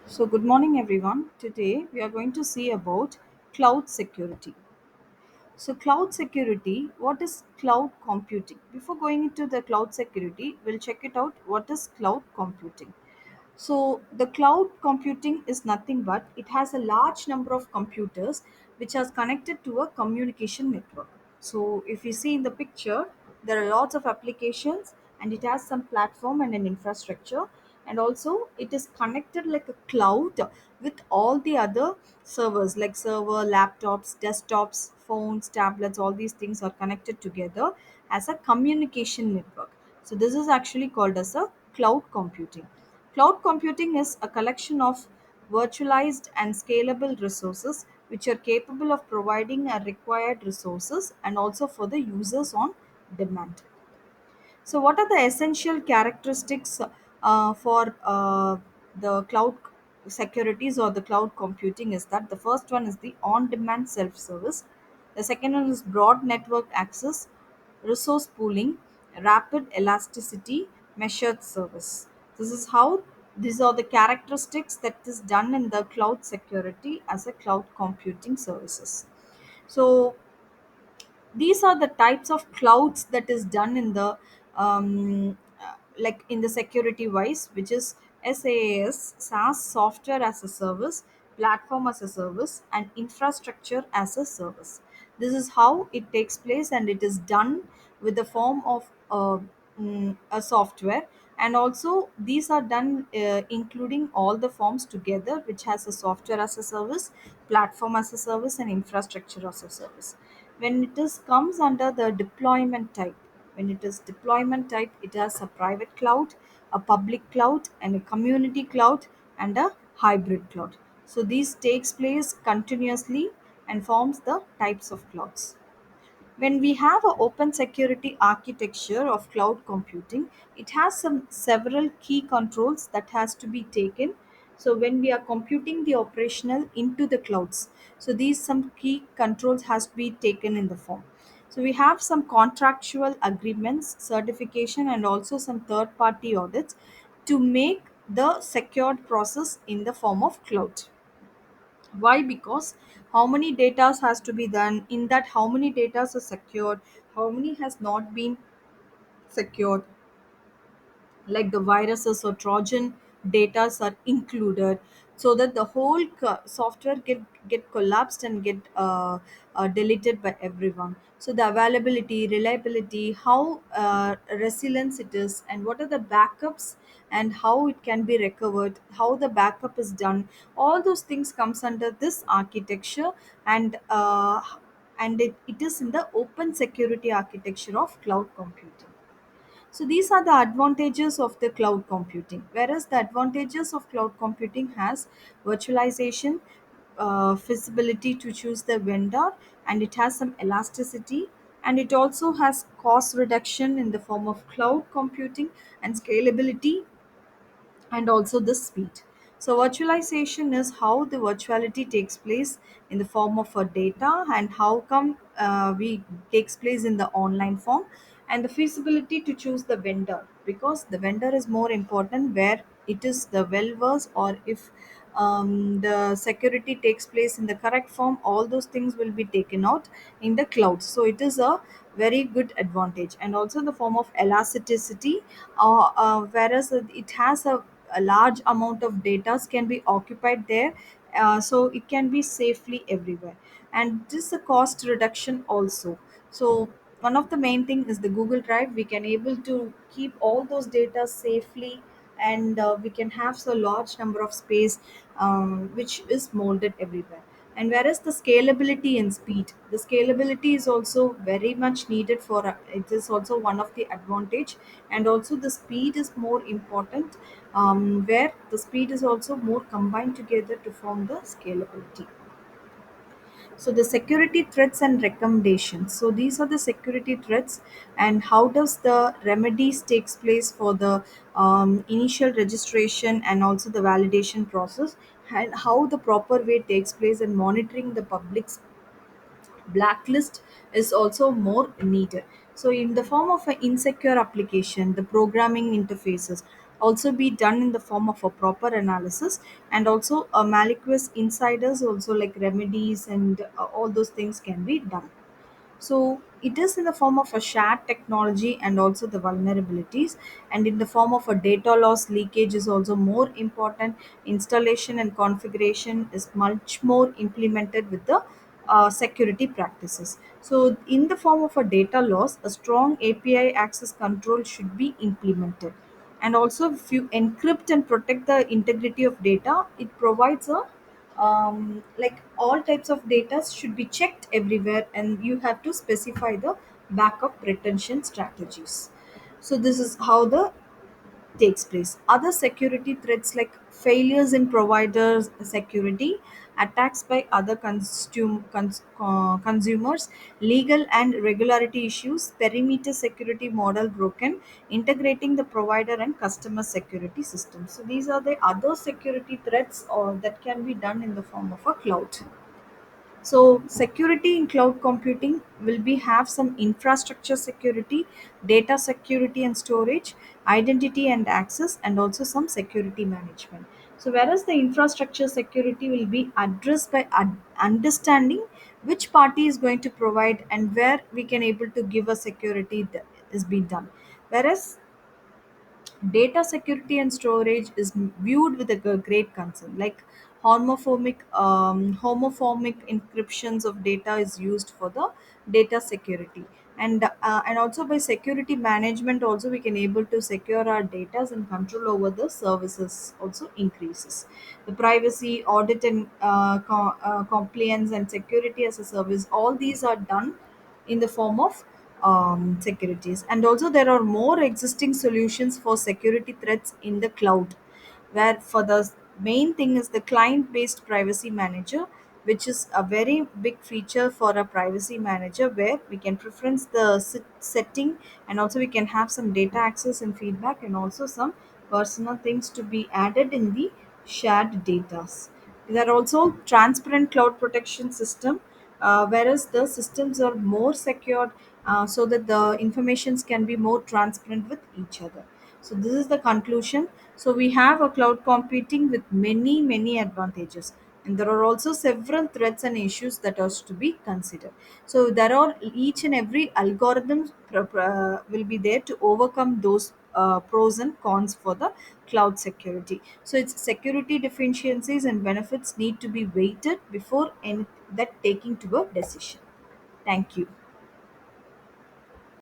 So, good morning, everyone. Today, we are going to see about cloud security. So, cloud security, what is cloud computing? Before going into the cloud security, we'll check it out. What is cloud computing? So the cloud computing is nothing but it has a large number of computers which are connected to a communication network. So if you see in the picture, there are lots of applications and it has some platform and an infrastructure, and also it is connected like a cloud with all the other servers like server, laptops, desktops, phones, tablets, all these things are connected together as a communication network. So this is actually called as a cloud computing. Cloud computing is a collection of virtualized and scalable resources which are capable of providing a required resources and also for the users on demand. So, what are the essential characteristics for the cloud securities or the cloud computing? Is that the first one is the on demand self service, the second one is broad network access, resource pooling, rapid elasticity, measured service. This is how these are the characteristics that is done in the cloud security as a cloud computing services. So these are the types of clouds that is done in the like in the security wise, which is SaaS, software as a service, platform as a service, and infrastructure as a service. This is how it takes place, and it is done with the form of a software, and also these are done including all the forms together, which has a software as a service, platform as a service, and infrastructure as a service. When it is comes under the deployment type, when it is deployment type, it has a private cloud, a public cloud, and a community cloud, and a hybrid cloud. So these takes place continuously and forms the types of clouds. When we have an open security architecture of cloud computing, it has some several key controls that has to be taken. So when we are computing the operational into the clouds, so these some key controls has to be taken in the form. So we have some contractual agreements, certification, and also some third party audits to make the secured process in the form of cloud. Why? Because how many data has to be done in that, how many data are secured, how many has not been secured, like the viruses or trojan data are included, so that the whole software get collapsed and get deleted by everyone. So the availability, reliability, how resilience it is, and what are the backups, and how it can be recovered, how the backup is done, all those things comes under this architecture. And it is in the open security architecture of cloud computing. So these are the advantages of the cloud computing. Whereas the advantages of cloud computing has virtualization, feasibility to choose the vendor, and it has some elasticity, and it also has cost reduction in the form of cloud computing and scalability, and also the speed. So virtualization is how the virtuality takes place in the form of a data, and how come we takes place in the online form, and the feasibility to choose the vendor, because the vendor is more important where it is the well versed, or if the security takes place in the correct form, all those things will be taken out in the cloud. So it is a very good advantage. And also the form of elasticity, whereas it has a large amount of data can be occupied there, so it can be safely everywhere. And this is a cost reduction also. So one of the main thing is the Google Drive. We can able to keep all those data safely, and we can have so large number of space, which is molded everywhere. And whereas the scalability and speed, the scalability is also very much needed for it is also one of the advantage. And also the speed is more important, where the speed is also more combined together to form the scalability. So the security threats and recommendations. So these are the security threats, and how does the remedies takes place for the initial registration and also the validation process, and how the proper way takes place in monitoring the public's blacklist is also more needed. So in the form of an insecure application, the programming interfaces, also be done in the form of a proper analysis, and also malicious insiders also, like remedies and all those things can be done. So it is in the form of a shared technology and also the vulnerabilities, and in the form of a data loss leakage is also more important. Installation and configuration is much more implemented with the security practices. So in the form of a data loss, a strong API access control should be implemented. And also, if you encrypt and protect the integrity of data, it provides a like all types of data should be checked everywhere, and you have to specify the backup retention strategies. So this is how the takes place. Other security threats like failures in providers security, attacks by other consumers, legal and regularity issues, perimeter security model broken, integrating the provider and customer security systems. So these are the other security threats or that can be done in the form of a cloud. So security in cloud computing will be have some infrastructure security, data security and storage, identity and access, and also some security management. So whereas the infrastructure security will be addressed by understanding which party is going to provide and where we can able to give a security that is being done. Whereas data security and storage is viewed with a great concern. Like homophobic encryptions of data is used for the data security, and also by security management also we can able to secure our data, and control over the services also increases. The privacy audit and compliance and security as a service, all these are done in the form of securities. And also there are more existing solutions for security threats in the cloud, where for the main thing is the client based privacy manager, which is a very big feature for a privacy manager, where we can preference the setting, and also we can have some data access and feedback, and also some personal things to be added in the shared data. There are also transparent cloud protection system, whereas the systems are more secured, so that the informations can be more transparent with each other. So this is the conclusion. So we have a cloud computing with many advantages, and there are also several threats and issues that are to be considered. So there are each and every algorithm will be there to overcome those pros and cons for the cloud security. So its security deficiencies and benefits need to be weighted before that taking to a decision. Thank you.